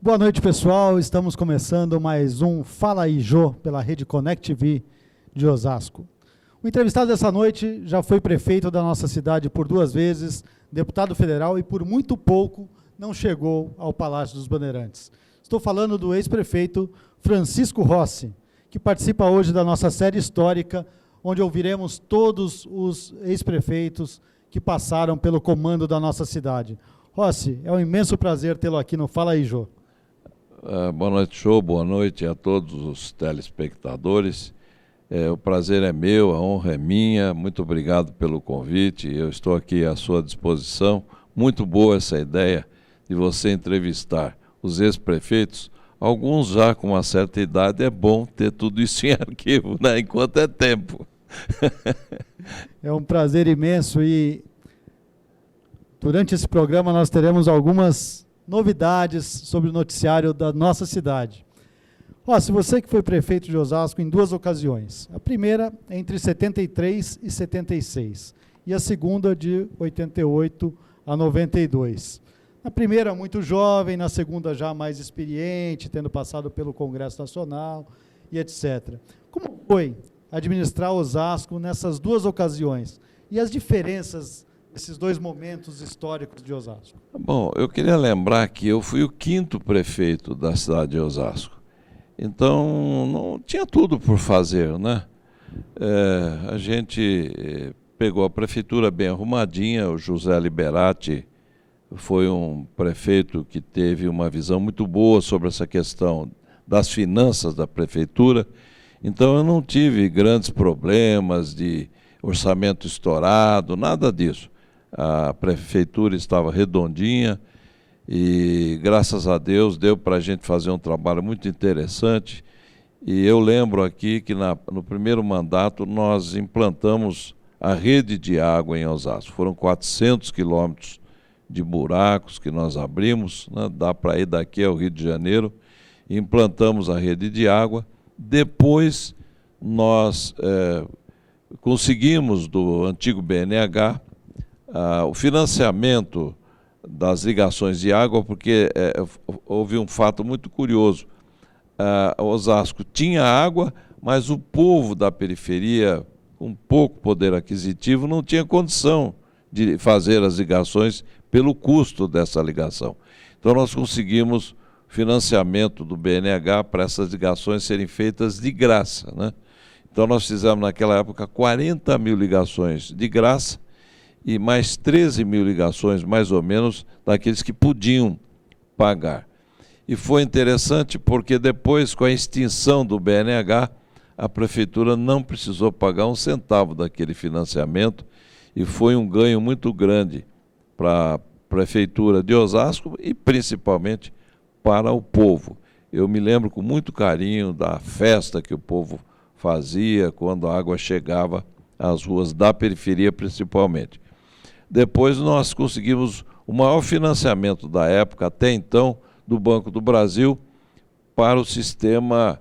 Boa noite, pessoal. Estamos começando mais um Fala aí, Jô, pela Rede Connect TV de Osasco. O entrevistado dessa noite já foi prefeito da nossa cidade por 2 vezes, deputado federal e por muito pouco não chegou ao Palácio dos Bandeirantes. Estou falando do ex-prefeito Francisco Rossi, que participa hoje da nossa série histórica, onde ouviremos todos os ex-prefeitos que passaram pelo comando da nossa cidade. Rossi, é um imenso prazer tê-lo aqui no Fala aí, Jô. Boa noite, Jô. Boa noite a todos os telespectadores. O prazer é meu, a honra é minha. Muito obrigado pelo convite. Eu estou aqui à sua disposição. Muito boa essa ideia de você entrevistar os ex-prefeitos. Alguns já com uma certa idade, é bom ter tudo isso em arquivo, né? Enquanto é tempo. É um prazer imenso e durante esse programa nós teremos algumas novidades sobre o noticiário da nossa cidade. Rossi, você que foi prefeito de Osasco em 2 ocasiões. A primeira entre 73 e 76 e a segunda de 88 a 92. Na primeira muito jovem, na segunda já mais experiente, tendo passado pelo Congresso Nacional e etc. Como foi administrar Osasco nessas 2 ocasiões? E as diferenças desses 2 momentos históricos de Osasco? Bom, eu queria lembrar que eu fui o 5º prefeito da cidade de Osasco. Então, não tinha tudo por fazer, né? A gente pegou a prefeitura bem arrumadinha. O José Liberati foi um prefeito que teve uma visão muito boa sobre essa questão das finanças da prefeitura. Então, eu não tive grandes problemas de orçamento estourado, nada disso. A prefeitura estava redondinha e, graças a Deus, deu para a gente fazer um trabalho muito interessante. E eu lembro aqui que no primeiro mandato nós implantamos a rede de água em Osasco. Foram 400 quilômetros de buracos que nós abrimos, né? Dá para ir daqui ao Rio de Janeiro. Implantamos a rede de água. Depois nós conseguimos do antigo BNH o financiamento das ligações de água, porque houve um fato muito curioso. Osasco tinha água, mas o povo da periferia, com pouco poder aquisitivo, não tinha condição de fazer as ligações pelo custo dessa ligação. Então nós conseguimos financiamento do BNH para essas ligações serem feitas de graça, né? Então nós fizemos naquela época 40 mil ligações de graça e mais 13 mil ligações, mais ou menos, daqueles que podiam pagar. E foi interessante porque depois, com a extinção do BNH, a prefeitura não precisou pagar um centavo daquele financiamento e foi um ganho muito grande para a prefeitura de Osasco e principalmente para o povo. Eu me lembro com muito carinho da festa que o povo fazia quando a água chegava às ruas da periferia principalmente. Depois nós conseguimos o maior financiamento da época, até então, do Banco do Brasil para o sistema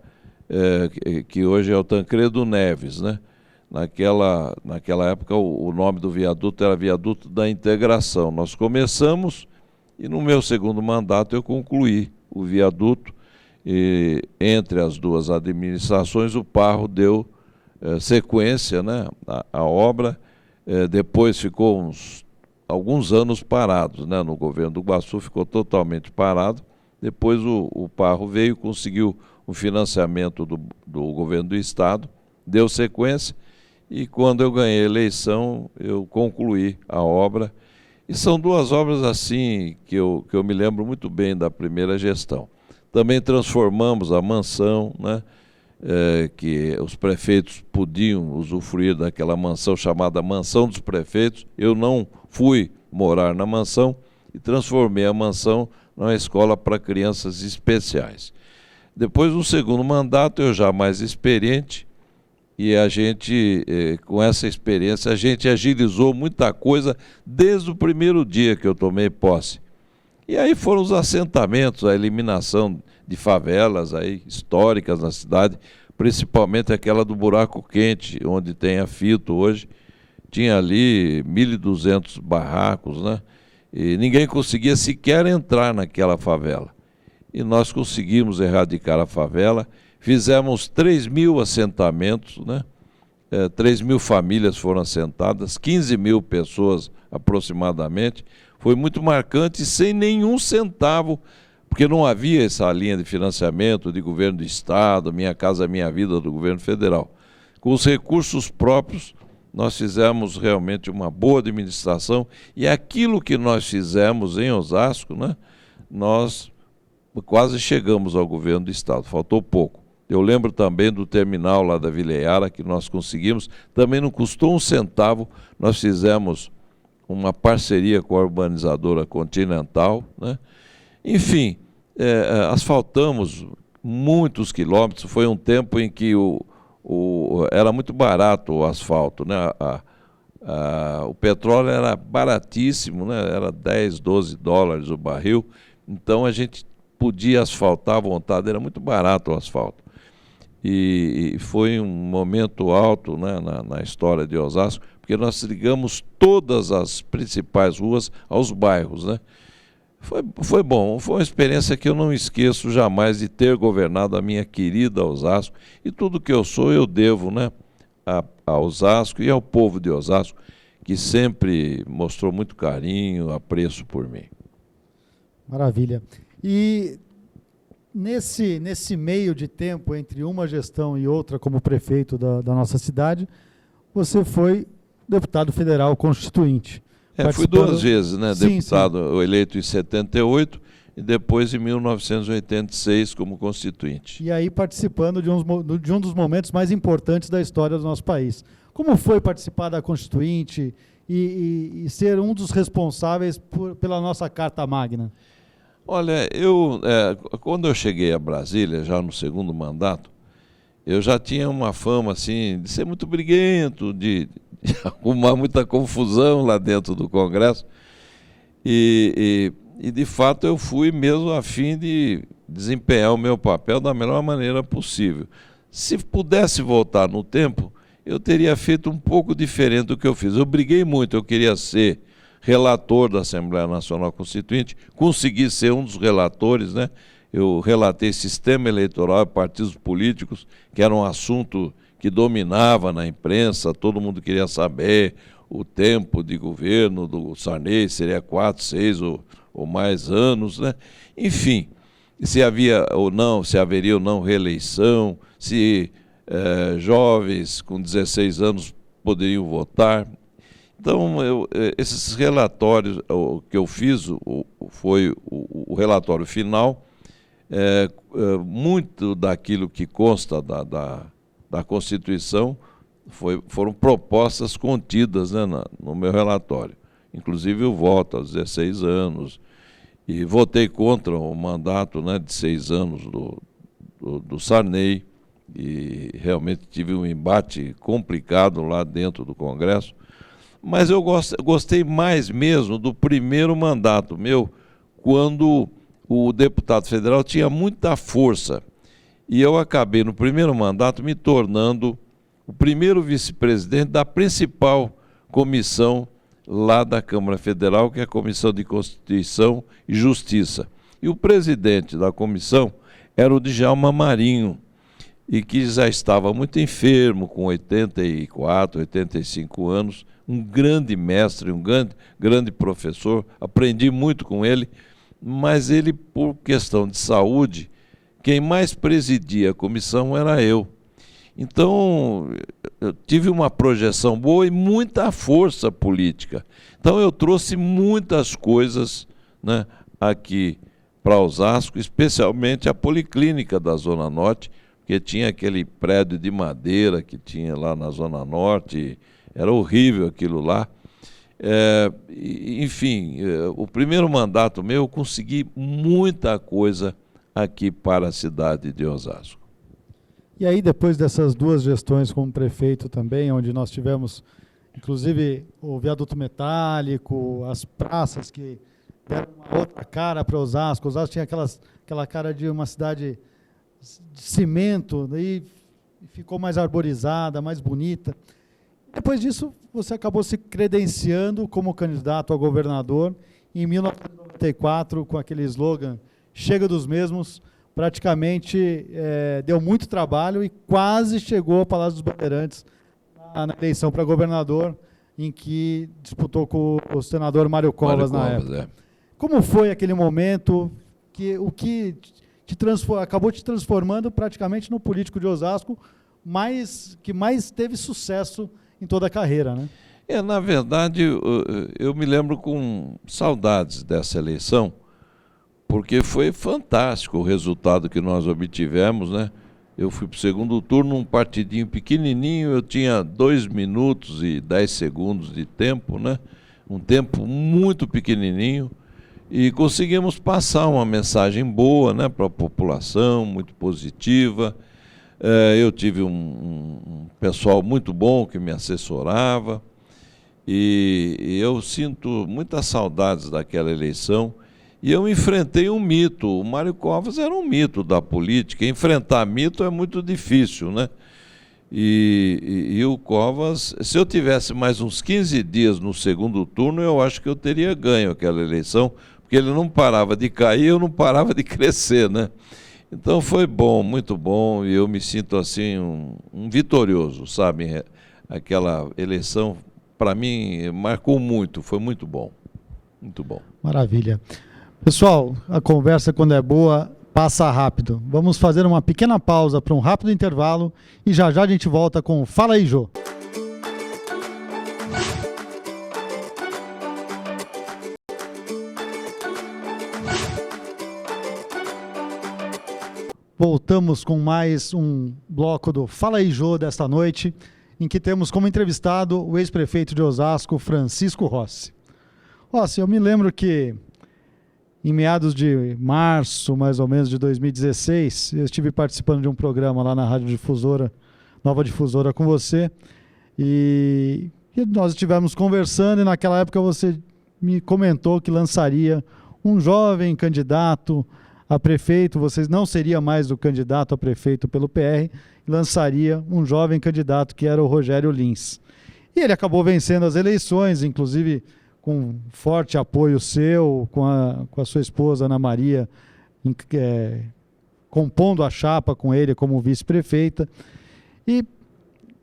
que hoje é o Tancredo Neves, né? Naquela época o nome do viaduto era Viaduto da Integração. Nós começamos e no meu segundo mandato eu concluí o viaduto e entre as 2 administrações o Parro deu sequência, né, à obra. Depois ficou alguns anos parados, né, no governo do Iguaçu ficou totalmente parado. Depois o Parro veio, conseguiu o financiamento do governo do estado, deu sequência e quando eu ganhei a eleição eu concluí a obra. E são 2 obras assim que eu me lembro muito bem da primeira gestão. Também transformamos a mansão, né, que os prefeitos podiam usufruir daquela mansão chamada Mansão dos Prefeitos. Eu não fui morar na mansão e transformei a mansão numa escola para crianças especiais. Depois, no segundo mandato, eu já mais experiente, e a gente, com essa experiência, a gente agilizou muita coisa desde o primeiro dia que eu tomei posse. E aí foram os assentamentos, a eliminação de favelas aí, históricas na cidade, principalmente aquela do Buraco Quente, onde tem a Fito hoje. Tinha ali 1.200 barracos, né? E ninguém conseguia sequer entrar naquela favela. e nós conseguimos erradicar a favela. Fizemos 3.000 assentamentos, né? 3.000 famílias foram assentadas, 15.000 pessoas aproximadamente. Foi muito marcante, sem nenhum centavo, porque não havia essa linha de financiamento de governo do Estado, Minha Casa Minha Vida do governo federal. Com os recursos próprios, nós fizemos realmente uma boa administração, e aquilo que nós fizemos em Osasco, né, nós quase chegamos ao governo do Estado, faltou pouco. Eu lembro também do terminal lá da Vila Yara, que nós conseguimos, também não custou um centavo, nós fizemos uma parceria com a urbanizadora Continental, né? Enfim, asfaltamos muitos quilômetros. Foi um tempo em que era muito barato o asfalto, né? O petróleo era baratíssimo, né? Era 10, 12 dólares o barril, então a gente podia asfaltar à vontade, era muito barato o asfalto. E foi um momento alto, né, na história de Osasco, porque nós ligamos todas as principais ruas aos bairros, né? Foi bom, foi uma experiência que eu não esqueço jamais de ter governado a minha querida Osasco, e tudo que eu sou eu devo, né, a Osasco e ao povo de Osasco, que sempre mostrou muito carinho, apreço por mim. Maravilha. E nesse meio de tempo entre uma gestão e outra como prefeito da nossa cidade, você foi deputado federal constituinte. Fui 2 vezes, né, Sim, deputado eleito em 78 e depois em 1986 como constituinte. E aí participando de um dos momentos mais importantes da história do nosso país. Como foi participar da Constituinte e ser um dos responsáveis pela nossa Carta Magna? Olha, quando eu cheguei a Brasília, já no segundo mandato, eu já tinha uma fama assim, de ser muito briguento, de arrumar muita confusão lá dentro do Congresso. E de fato eu fui mesmo a fim de desempenhar o meu papel da melhor maneira possível. Se pudesse voltar no tempo, eu teria feito um pouco diferente do que eu fiz. Eu briguei muito, eu queria ser relator da Assembleia Nacional Constituinte, consegui ser um dos relatores, né? Eu relatei sistema eleitoral e partidos políticos, que era um assunto que dominava na imprensa, todo mundo queria saber o tempo de governo do Sarney, seria 4, 6 ou mais anos, né? Enfim, se havia ou não, se haveria ou não reeleição, se jovens com 16 anos poderiam votar. Então, esses relatórios, o que eu fiz foi o relatório final. Muito daquilo que consta da Constituição foram propostas contidas, né, no meu relatório. Inclusive o voto aos 16 anos. E votei contra o mandato, né, de 6 anos do Sarney. E realmente tive um embate complicado lá dentro do Congresso. Mas eu gostei mais mesmo do primeiro mandato meu, quando o deputado federal tinha muita força. E eu acabei, no primeiro mandato, me tornando o primeiro vice-presidente da principal comissão lá da Câmara Federal, que é a Comissão de Constituição e Justiça. E o presidente da comissão era o Djalma Marinho, e que já estava muito enfermo, com 84, 85 anos, um grande mestre, um grande professor, aprendi muito com ele, mas ele, por questão de saúde, quem mais presidia a comissão era eu. Então, eu tive uma projeção boa e muita força política. Então, eu trouxe muitas coisas, né, aqui para Osasco, especialmente a Policlínica da Zona Norte, porque tinha aquele prédio de madeira que tinha lá na Zona Norte, era horrível aquilo lá. Enfim, o primeiro mandato meu, eu consegui muita coisa aqui para a cidade de Osasco. E aí, depois dessas 2 gestões como prefeito também, onde nós tivemos, inclusive, o viaduto metálico, as praças que deram uma outra cara para Osasco. Osasco tinha aquela cara de uma cidade de cimento, daí ficou mais arborizada, mais bonita. Depois disso, você acabou se credenciando como candidato a governador em 1994, com aquele slogan chega dos mesmos, praticamente deu muito trabalho e quase chegou ao Palácio dos Bandeirantes na eleição para governador, em que disputou com o senador Mário Covas na época. Como foi aquele momento, o que acabou te transformando praticamente no político de Osasco, que mais teve sucesso em toda a carreira, né? Na verdade, eu me lembro com saudades dessa eleição, porque foi fantástico o resultado que nós obtivemos, né? Eu fui para o segundo turno, um partidinho pequenininho, eu tinha 2 minutos e 10 segundos de tempo, né? Um tempo muito pequenininho, e conseguimos passar uma mensagem boa, né, para a população, muito positiva. Eu tive um pessoal muito bom que me assessorava, e eu sinto muitas saudades daquela eleição. E eu enfrentei um mito. O Mário Covas era um mito da política. Enfrentar mito é muito difícil, né? E o Covas, se eu tivesse mais uns 15 dias no segundo turno, eu acho que eu teria ganho aquela eleição, porque ele não parava de cair, eu não parava de crescer, né? Então foi bom, muito bom, e eu me sinto assim um vitorioso, sabe? Aquela eleição, para mim, marcou muito, foi muito bom. Muito bom. Maravilha. Pessoal, a conversa, quando é boa, passa rápido. Vamos fazer uma pequena pausa para um rápido intervalo e já a gente volta com Fala aí, Jô. Voltamos com mais um bloco do Fala aí, Jô, desta noite, em que temos como entrevistado o ex-prefeito de Osasco, Francisco Rossi. Rossi, eu me lembro que em meados de março, mais ou menos, de 2016, eu estive participando de um programa lá na Rádio Difusora, Nova Difusora, com você, e nós estivemos conversando, e naquela época você me comentou que lançaria um jovem candidato a prefeito, você não seria mais o candidato a prefeito pelo PR, lançaria um jovem candidato que era o Rogério Lins. E ele acabou vencendo as eleições, inclusive com forte apoio seu, com a sua esposa Ana Maria, compondo a chapa com ele como vice-prefeita. E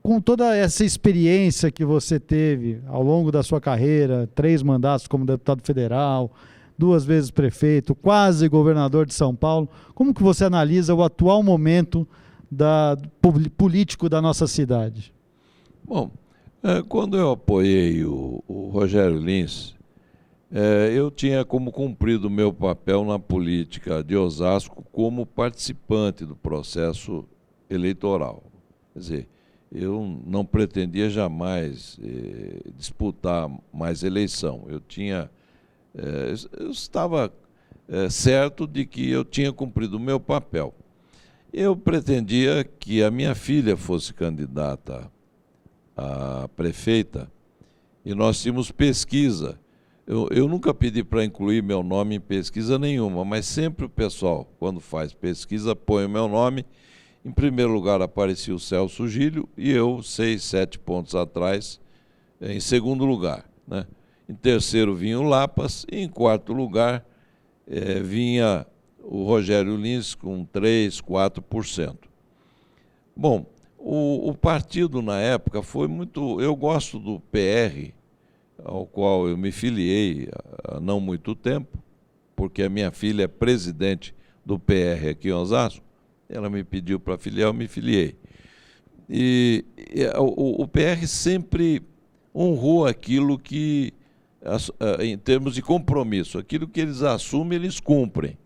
com toda essa experiência que você teve ao longo da sua carreira, 3 mandatos como deputado federal, 2 vezes prefeito, quase governador de São Paulo, como que você analisa o atual momento político da nossa cidade? Bom, quando eu apoiei o Rogério Lins, eu tinha como cumprido o meu papel na política de Osasco como participante do processo eleitoral. Quer dizer, eu não pretendia jamais disputar mais eleição. Eu estava certo de que eu tinha cumprido o meu papel. Eu pretendia que a minha filha fosse candidata a prefeita, e nós tínhamos pesquisa. Eu nunca pedi para incluir meu nome em pesquisa nenhuma, mas sempre o pessoal, quando faz pesquisa, põe o meu nome. Em primeiro lugar aparecia o Celso Gílio, e eu, 6, 7 pontos atrás, em segundo lugar, né? Em terceiro vinha o Lapas, e em quarto lugar vinha o Rogério Lins com 3, 4%. Bom, o partido na época foi muito... Eu gosto do PR, ao qual eu me filiei há não muito tempo, porque a minha filha é presidente do PR aqui em Osasco. Ela me pediu para filiar, eu me filiei. E o PR sempre honrou aquilo que, em termos de compromisso, aquilo que eles assumem, eles cumprem.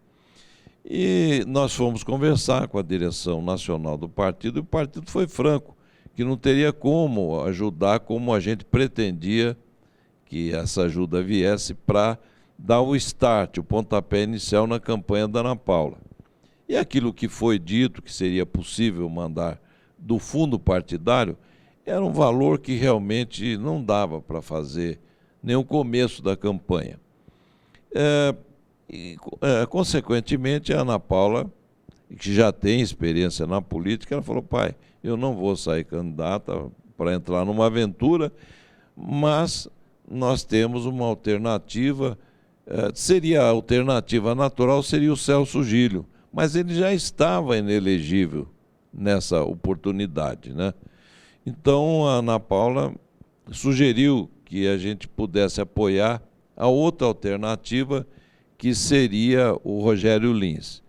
E nós fomos conversar com a direção nacional do partido, e o partido foi franco, que não teria como ajudar como a gente pretendia que essa ajuda viesse para dar o start, o pontapé inicial na campanha da Ana Paula. E aquilo que foi dito, que seria possível mandar do fundo partidário, era um valor que realmente não dava para fazer nem o começo da campanha. Consequentemente, a Ana Paula, que já tem experiência na política, ela falou: pai, eu não vou sair candidata para entrar numa aventura, mas nós temos uma alternativa seria a alternativa natural, seria o Celso Gílio, mas ele já estava inelegível nessa oportunidade, né? Então a Ana Paula sugeriu que a gente pudesse apoiar a outra alternativa, que seria o Rogério Lins.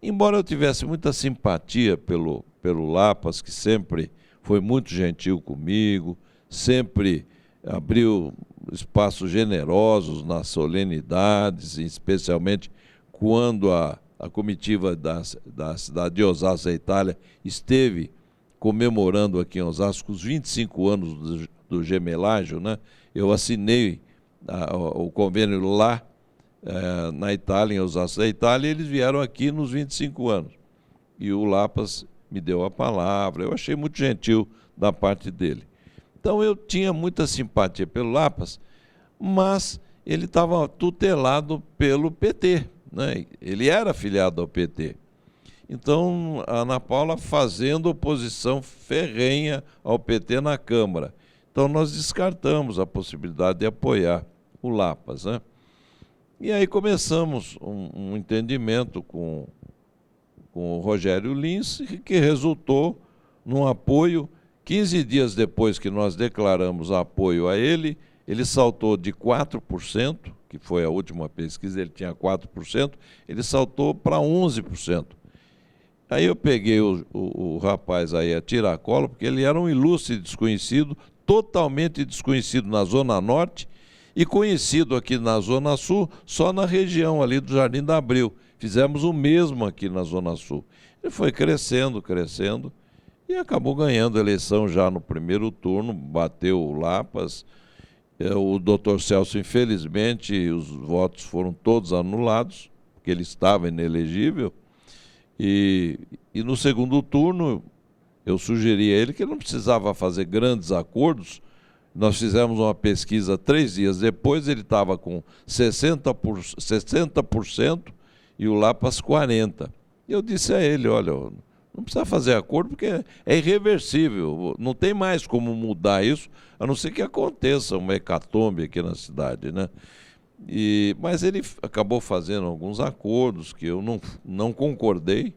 Embora eu tivesse muita simpatia pelo Lapas, que sempre foi muito gentil comigo, sempre abriu espaços generosos nas solenidades, especialmente quando a comitiva da cidade de Osasco, da Itália, esteve comemorando aqui em Osasco os 25 anos do gemelágio, né? Eu assinei o convênio lá na Itália, em Osasco da Itália, e eles vieram aqui nos 25 anos. E o Lapas me deu a palavra, eu achei muito gentil da parte dele. Então eu tinha muita simpatia pelo Lapas, mas ele estava tutelado pelo PT, né? Ele era afiliado ao PT. Então a Ana Paula fazendo oposição ferrenha ao PT na Câmara. Então nós descartamos a possibilidade de apoiar o Lapas, né? E aí começamos um entendimento com o Rogério Lins, que resultou num apoio. 15 dias depois que nós declaramos apoio a ele, ele saltou de 4%, que foi a última pesquisa, ele tinha 4%, ele saltou para 11%. Aí eu peguei o rapaz aí a tiracolo, porque ele era um ilustre desconhecido, totalmente desconhecido na Zona Norte e conhecido aqui na Zona Sul, só na região ali do Jardim da Abril. Fizemos o mesmo aqui na Zona Sul. Ele foi crescendo, crescendo, e acabou ganhando a eleição já no primeiro turno, bateu o Lapas. O doutor Celso, infelizmente, os votos foram todos anulados, porque ele estava inelegível. E no segundo turno, eu sugeri a ele que ele não precisava fazer grandes acordos. Nós fizemos uma pesquisa 3 dias depois, ele estava com 60% e o Lapas 40%. E eu disse a ele, olha, não precisa fazer acordo porque é irreversível, não tem mais como mudar isso, a não ser que aconteça uma hecatombe aqui na cidade, né? Mas ele acabou fazendo alguns acordos que eu não concordei,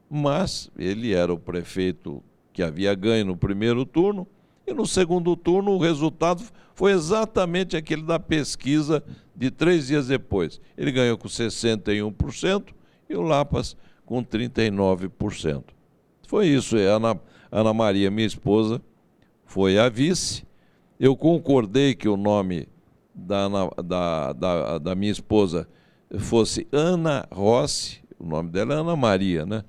mas ele era o prefeito que havia ganho no primeiro turno, e no segundo turno o resultado foi exatamente aquele da pesquisa de 3 dias depois. Ele ganhou com 61% e o Lapas com 39%. Foi isso. Ana Maria, minha esposa, foi a vice. Eu concordei que o nome da minha esposa fosse Ana Rossi, o nome dela é Ana Maria, né?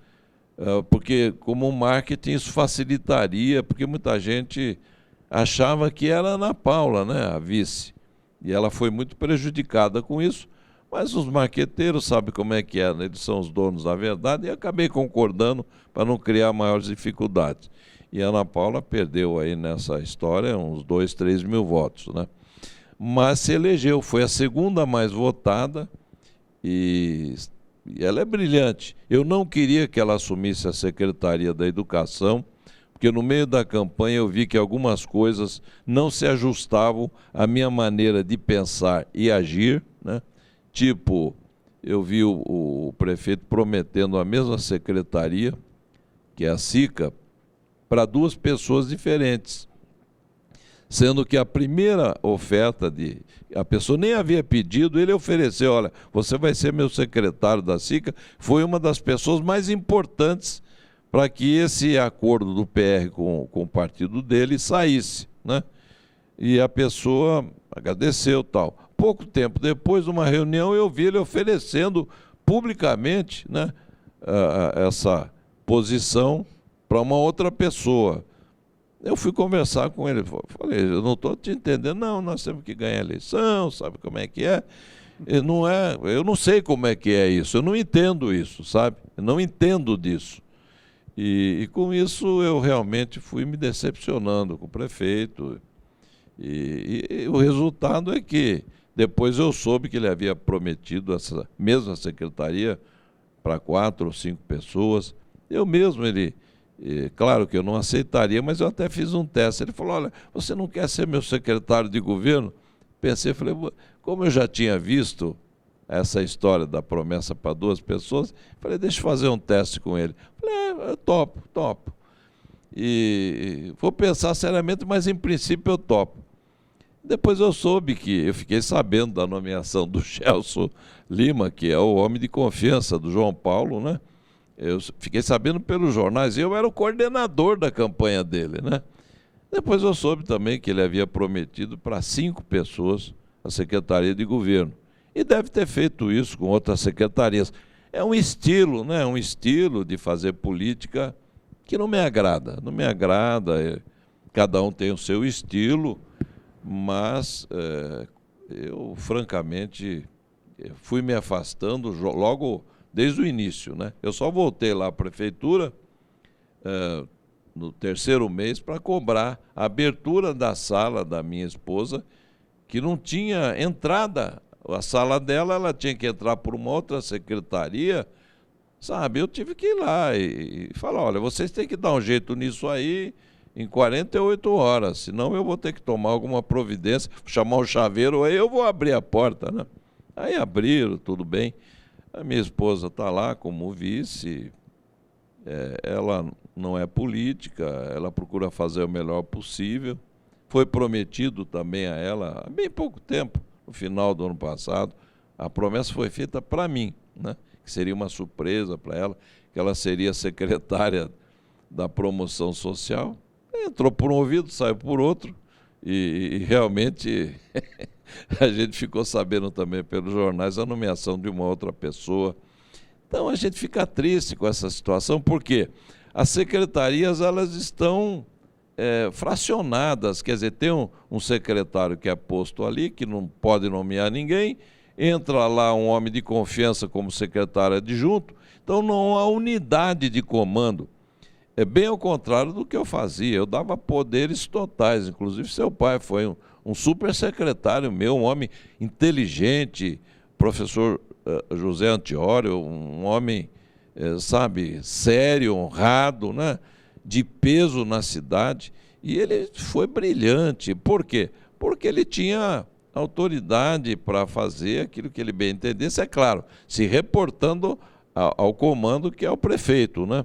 Porque como marketing isso facilitaria, porque muita gente achava que era Ana Paula, né, a vice, e ela foi muito prejudicada com isso, mas os marqueteiros sabem como é que é, né? Eles são os donos da verdade, e acabei concordando para não criar maiores dificuldades. E a Ana Paula perdeu aí nessa história uns 2, 3 mil votos, né? Mas se elegeu, foi a segunda mais votada e ela é brilhante. Eu não queria que ela assumisse a Secretaria da Educação, porque no meio da campanha eu vi que algumas coisas não se ajustavam à minha maneira de pensar e agir, né? Tipo, eu vi o prefeito prometendo a mesma secretaria, que é a SICA, para 2 pessoas diferentes. Sendo que a primeira oferta, a pessoa nem havia pedido, ele ofereceu, olha, você vai ser meu secretário da SICA, foi uma das pessoas mais importantes para que esse acordo do PR com o partido dele saísse, né? E a pessoa agradeceu tal. Pouco tempo depois, numa reunião, eu vi ele oferecendo publicamente, né, essa posição para uma outra pessoa. Eu fui conversar com ele, falei, eu não estou te entendendo, não, nós temos que ganhar a eleição, sabe como é que é? Eu não sei como é que é isso, eu não entendo isso, sabe? Eu não entendo disso. E com isso eu realmente fui me decepcionando com o prefeito. E o resultado é que depois eu soube que ele havia prometido essa mesma secretaria para 4 ou 5 pessoas. Eu mesmo, claro que eu não aceitaria, mas eu até fiz um teste. Ele falou, olha, você não quer ser meu secretário de governo? Pensei, falei, como eu já tinha visto essa história da promessa para 2 pessoas. Falei, deixa eu fazer um teste com ele. Falei, eu topo. E vou pensar seriamente, mas em princípio eu topo. Depois eu fiquei sabendo da nomeação do Gelson Lima, que é o homem de confiança do João Paulo, né? Eu fiquei sabendo pelos jornais, eu era o coordenador da campanha dele, né? Depois eu soube também que ele havia prometido para 5 pessoas a Secretaria de Governo. E deve ter feito isso com outras secretarias. É um estilo, né? Um estilo de fazer política que não me agrada. Não me agrada, cada um tem o seu estilo, mas eu, francamente, fui me afastando logo desde o início, né? Eu só voltei lá à prefeitura no 3º mês para cobrar a abertura da sala da minha esposa, que não tinha entrada. A sala dela, ela tinha que entrar por uma outra secretaria, sabe? Eu tive que ir lá e falar, olha, vocês têm que dar um jeito nisso aí em 48 horas, senão eu vou ter que tomar alguma providência, chamar um chaveiro, aí eu vou abrir a porta, né? Aí abriram, tudo bem. A minha esposa está lá como vice, ela não é política, ela procura fazer o melhor possível. Foi prometido também a ela, há bem pouco tempo, no final do ano passado, a promessa foi feita para mim, né? Que seria uma surpresa para ela, que ela seria secretária da promoção social. Entrou por um ouvido, saiu por outro, e realmente a gente ficou sabendo também pelos jornais a nomeação de uma outra pessoa. Então a gente fica triste com essa situação, porque as secretarias elas estão fracionadas, quer dizer, tem um secretário que é posto ali, que não pode nomear ninguém, entra lá um homem de confiança como secretário adjunto, então não há unidade de comando. É bem ao contrário do que eu fazia, eu dava poderes totais, inclusive seu pai foi um super secretário meu, um homem inteligente, professor José Antiório, um homem, sabe, sério, honrado, né? De peso na cidade, e ele foi brilhante. Por quê? Porque ele tinha autoridade para fazer aquilo que ele bem entendesse, é claro, se reportando ao comando que é o prefeito, né?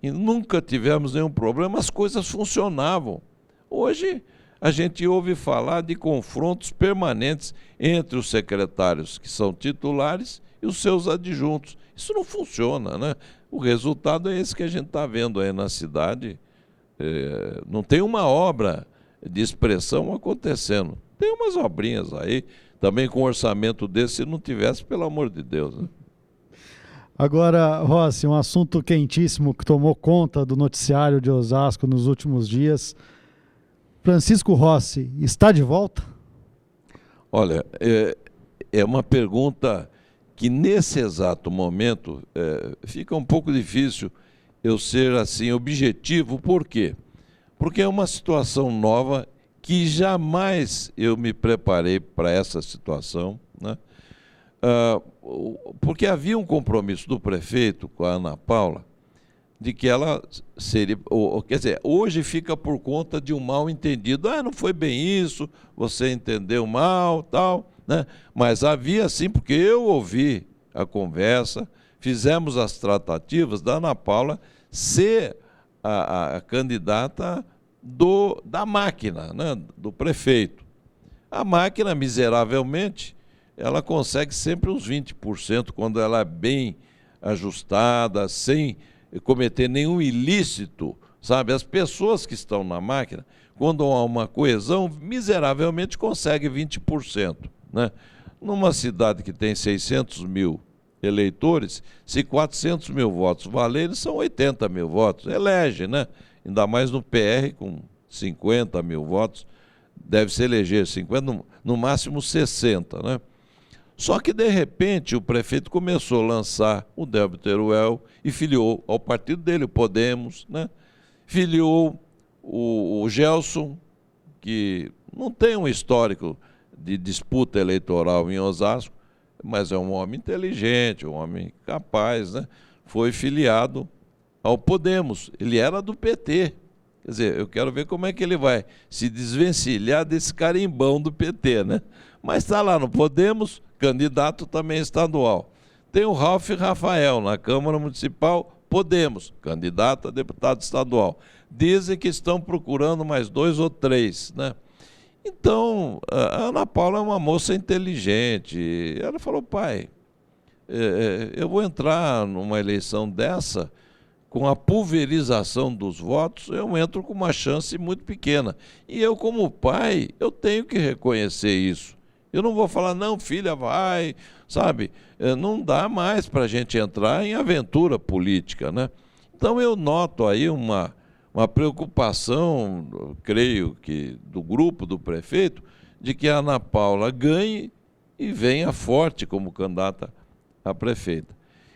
E nunca tivemos nenhum problema, as coisas funcionavam. Hoje a gente ouve falar de confrontos permanentes entre os secretários que são titulares e os seus adjuntos. Isso não funciona, né? O resultado é esse que a gente está vendo aí na cidade. Não tem uma obra de expressão acontecendo. Tem umas obrinhas aí, também com orçamento desse, se não tivesse, pelo amor de Deus, né? Agora, Rossi, um assunto quentíssimo que tomou conta do noticiário de Osasco nos últimos dias. Francisco Rossi está de volta? Olha, é uma pergunta que nesse exato momento fica um pouco difícil eu ser assim objetivo. Por quê? Porque é uma situação nova que jamais eu me preparei para essa situação, né? Porque havia um compromisso do prefeito com a Ana Paula de que ela seria, quer dizer, hoje fica por conta de um mal entendido. Não foi bem isso, você entendeu mal, tal, né? Mas havia sim, porque eu ouvi a conversa, fizemos as tratativas da Ana Paula ser a candidata da máquina, né? Do prefeito. A máquina, miseravelmente, ela consegue sempre uns 20% quando ela é bem ajustada, sem cometer nenhum ilícito, sabe? As pessoas que estão na máquina, quando há uma coesão, miseravelmente consegue 20%, né? Numa cidade que tem 600 mil eleitores, se 400 mil votos valerem, são 80 mil votos. Elege, né? Ainda mais no PR, com 50 mil votos, deve se eleger 50, no máximo 60, né? Só que, de repente, o prefeito começou a lançar o Delbio Teruel e filiou ao partido dele, o Podemos, né? Filiou o Gelson, que não tem um histórico de disputa eleitoral em Osasco, mas é um homem inteligente, um homem capaz, né? Foi filiado ao Podemos. Ele era do PT. Quer dizer, eu quero ver como é que ele vai se desvencilhar desse carimbão do PT, né? Mas está lá no Podemos, candidato também estadual. Tem o Ralph Rafael, na Câmara Municipal, Podemos, candidato a deputado estadual. Dizem que estão procurando mais 2 ou 3, né? Então, a Ana Paula é uma moça inteligente. Ela falou, pai, eu vou entrar numa eleição dessa, com a pulverização dos votos, eu entro com uma chance muito pequena. E eu, como pai, eu tenho que reconhecer isso. Eu não vou falar, não, filha, vai, sabe? Não dá mais para a gente entrar em aventura política, né? Então eu noto aí uma preocupação, creio que do grupo do prefeito, de que a Ana Paula ganhe e venha forte como candidata a prefeita.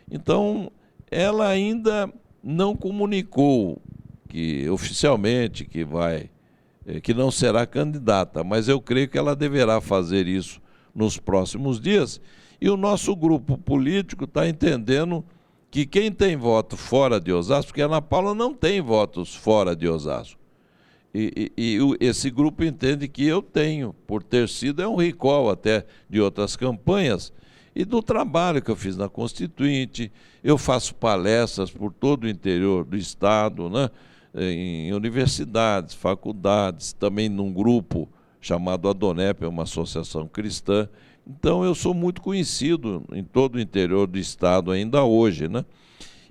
Então, ela ainda não comunicou que oficialmente que não será candidata, mas eu creio que ela deverá fazer isso nos próximos dias. E o nosso grupo político está entendendo que quem tem voto fora de Osasco, porque a Ana Paula não tem votos fora de Osasco, esse grupo entende que eu tenho, por ter sido, um recall até de outras campanhas, e do trabalho que eu fiz na Constituinte. Eu faço palestras por todo o interior do estado, né? Em universidades, faculdades, também num grupo chamado Adonep, uma associação cristã. Então, eu sou muito conhecido em todo o interior do estado ainda hoje, né?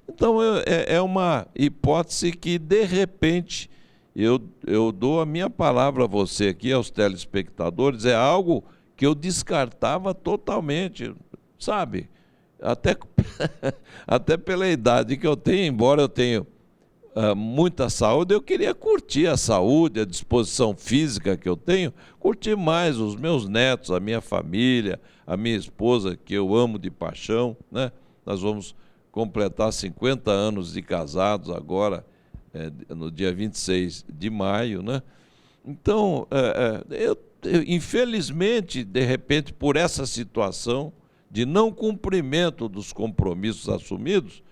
Então, é uma hipótese que, de repente, eu dou a minha palavra a você aqui, aos telespectadores, é algo que eu descartava totalmente, sabe? Até pela idade que eu tenho, embora eu tenha muita saúde, eu queria curtir a saúde, a disposição física que eu tenho, curtir mais os meus netos, a minha família, a minha esposa, que eu amo de paixão, né? Nós vamos completar 50 anos de casados agora, no dia 26 de maio, né? Então, infelizmente, de repente, por essa situação de não cumprimento dos compromissos assumidos,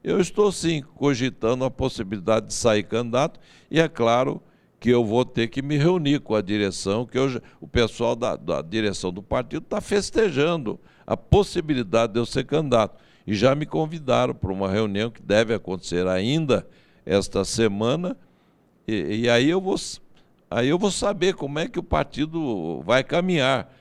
eu estou, sim, cogitando a possibilidade de sair candidato, e é claro que eu vou ter que me reunir com a direção, que o pessoal da direção do partido está festejando a possibilidade de eu ser candidato. E já me convidaram para uma reunião que deve acontecer ainda esta semana, e aí eu vou saber como é que o partido vai caminhar.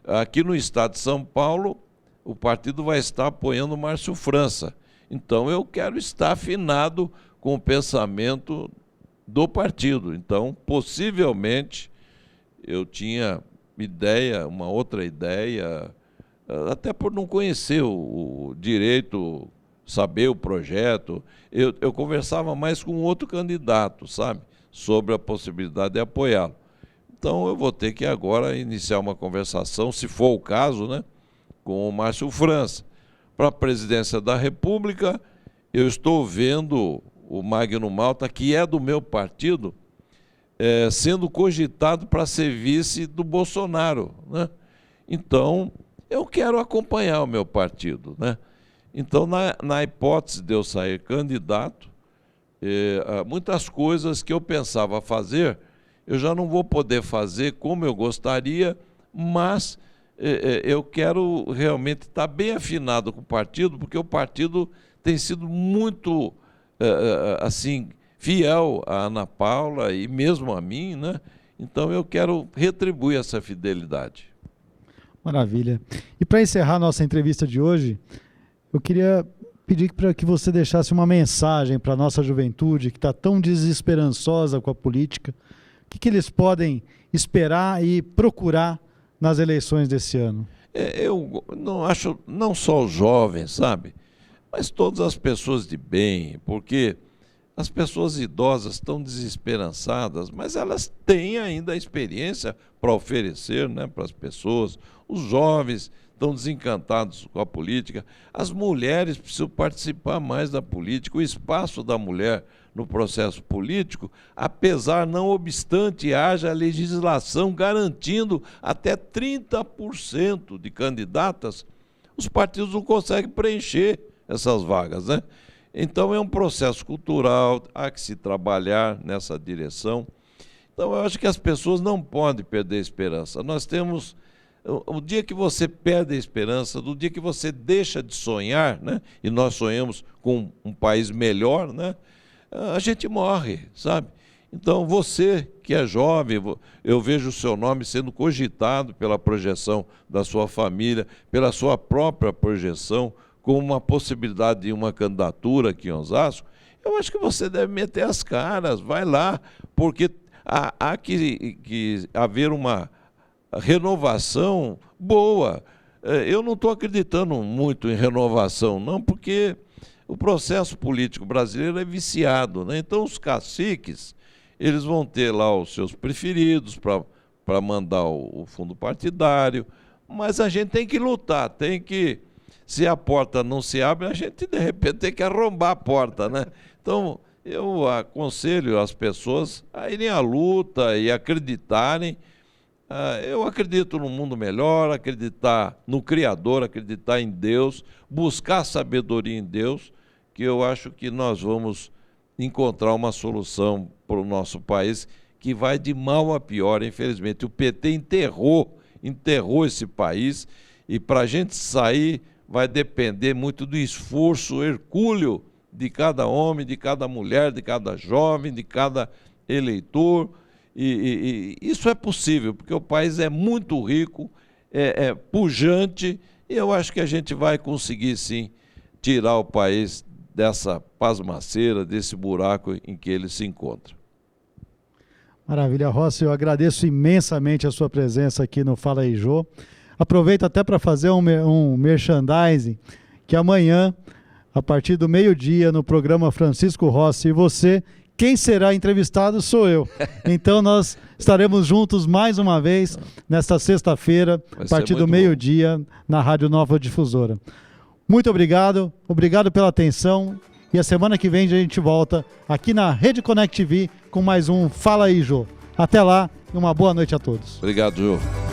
Aqui no estado de São Paulo, o partido vai estar apoiando o Márcio França. Então, eu quero estar afinado com o pensamento do partido. Então, possivelmente, eu tinha uma outra ideia, até por não conhecer o direito, saber o projeto. Eu conversava mais com outro candidato, sabe, sobre a possibilidade de apoiá-lo. Então, eu vou ter que agora iniciar uma conversação, se for o caso, né, com o Márcio França. Para a presidência da República, eu estou vendo o Magno Malta, que é do meu partido, sendo cogitado para ser vice do Bolsonaro, né? Então, eu quero acompanhar o meu partido, né? Então, na hipótese de eu sair candidato, muitas coisas que eu pensava fazer, eu já não vou poder fazer como eu gostaria, mas eu quero realmente estar bem afinado com o partido, porque o partido tem sido muito, assim, fiel à Ana Paula e mesmo a mim, né? Então eu quero retribuir essa fidelidade. Maravilha. E para encerrar nossa entrevista de hoje, eu queria pedir para que você deixasse uma mensagem para a nossa juventude, que está tão desesperançosa com a política. O que eles podem esperar e procurar nas eleições desse ano? Eu não acho, não só os jovens, sabe, mas todas as pessoas de bem, porque as pessoas idosas estão desesperançadas, mas elas têm ainda a experiência para oferecer, né, para as pessoas. Os jovens estão desencantados com a política, as mulheres precisam participar mais da política, o espaço da mulher no processo político, não obstante haja legislação garantindo até 30% de candidatas, os partidos não conseguem preencher essas vagas, né? Então é um processo cultural, há que se trabalhar nessa direção. Então eu acho que as pessoas não podem perder a esperança. Nós temos o dia que você perde a esperança, do dia que você deixa de sonhar, né? E nós sonhamos com um país melhor, né? A gente morre, sabe? Então, você que é jovem, eu vejo o seu nome sendo cogitado pela projeção da sua família, pela sua própria projeção, como uma possibilidade de uma candidatura aqui em Osasco. Eu acho que você deve meter as caras, vai lá, porque há que haver uma renovação boa. Eu não estou acreditando muito em renovação, não, porque o processo político brasileiro é viciado, né? Então, os caciques, eles vão ter lá os seus preferidos para mandar o fundo partidário, mas a gente tem que lutar, tem que... Se a porta não se abre, a gente, de repente, tem que arrombar a porta, né? Então, eu aconselho as pessoas a irem à luta e acreditarem. Eu acredito num mundo melhor, acreditar no Criador, acreditar em Deus, buscar sabedoria em Deus, que eu acho que nós vamos encontrar uma solução para o nosso país que vai de mal a pior, infelizmente. O PT enterrou esse país, e para a gente sair vai depender muito do esforço hercúleo de cada homem, de cada mulher, de cada jovem, de cada eleitor. E isso é possível, porque o país é muito rico, é pujante, e eu acho que a gente vai conseguir, sim, tirar o país dessa pasmaceira, desse buraco em que ele se encontra. Maravilha, Rossi, eu agradeço imensamente a sua presença aqui no Fala aí, Jô. Aproveito até para fazer um merchandising, que amanhã, a partir do meio-dia, no programa Francisco Rossi e Você, quem será entrevistado sou eu. Então nós estaremos juntos mais uma vez nesta sexta-feira, a partir do meio-dia, na Rádio Nova Difusora. Muito obrigado pela atenção, e a semana que vem a gente volta aqui na Rede Connect TV com mais um Fala aí, Jô. Até lá e uma boa noite a todos. Obrigado, Jô.